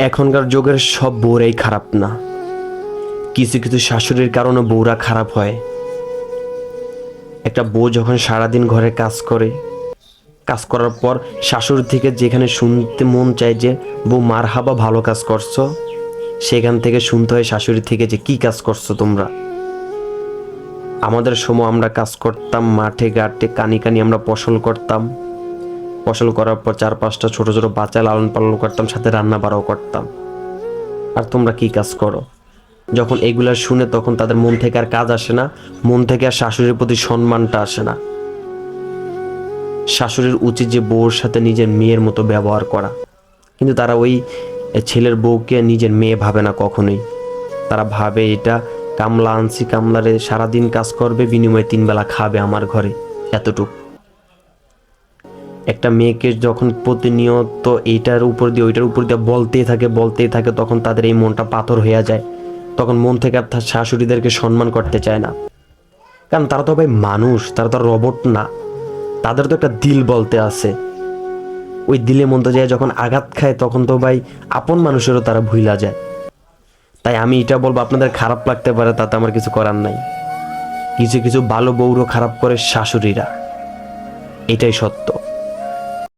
এখনকার যুগের সব বউরাই খারাপ না, কিছু কিছু শাশুড়ির কারণে বউরা খারাপ হয়। একটা বউ যখন সারাদিন ঘরে কাজ করে, কাজ করার পর শাশুড়ি থেকে যেখানে শুনতে মন চায় যে বউ মারহাবা ভালো কাজ করছো, সেখান থেকে শুনতে হয় শাশুড়ি থেকে যে কি কাজ করছো তোমরা। আমাদের সময় আমরা কাজ করতাম মাঠে ঘাটে, কানি কানি আমরা ফসল করতাম, ফসল করার পর 4-5টা ছোট ছোট বাচ্চা লালন পালন করতাম, সাথে রান্না বাড়াও করতাম। আর তোমরা কি কাজ করো? যখন এগুলা শুনে তখন তাদের মন থেকে আর কাজ আসে না, মন থেকে আর শাশুড়ির প্রতি সম্মানটা আসে না। শাশুড়ির উচিত যে বউর সাথে নিজের মেয়ের মতো ব্যবহার করা, কিন্তু তারা ওই ছেলের বউকে নিজের মেয়ে ভাবে না কখনোই। তারা ভাবে এটা কামলা আনছি, কামলারে সারাদিন কাজ করবে, বিনিময়ে 3 বেলা খাবে আমার ঘরে, এতটুকু। একটা মেয়েকে যখন প্রতিনিয়ত এইটার উপর দিয়ে ওইটার উপর দিয়ে বলতেই থাকে তখন তাদের এই মনটা পাথর হয়ে যায়। তখন মন থেকে আর তার শাশুড়িদেরকে সম্মান করতে চায় না, কারণ তারা তো ভাই মানুষ, তারা তো রোবট না। তাদের তো একটা দিল বলতে আছে, ওই দিলে মনটা যায় যখন আঘাত খায় তখন তো ভাই আপন মানুষেরও তারা ভুলা যায়। তাই আমি এটা বলবো, আপনাদের খারাপ লাগতে পারে, তাতে আমার কিছু করার নাই। কিছু কিছু ভালো বউরও খারাপ করে শাশুড়িরা, এটাই সত্য।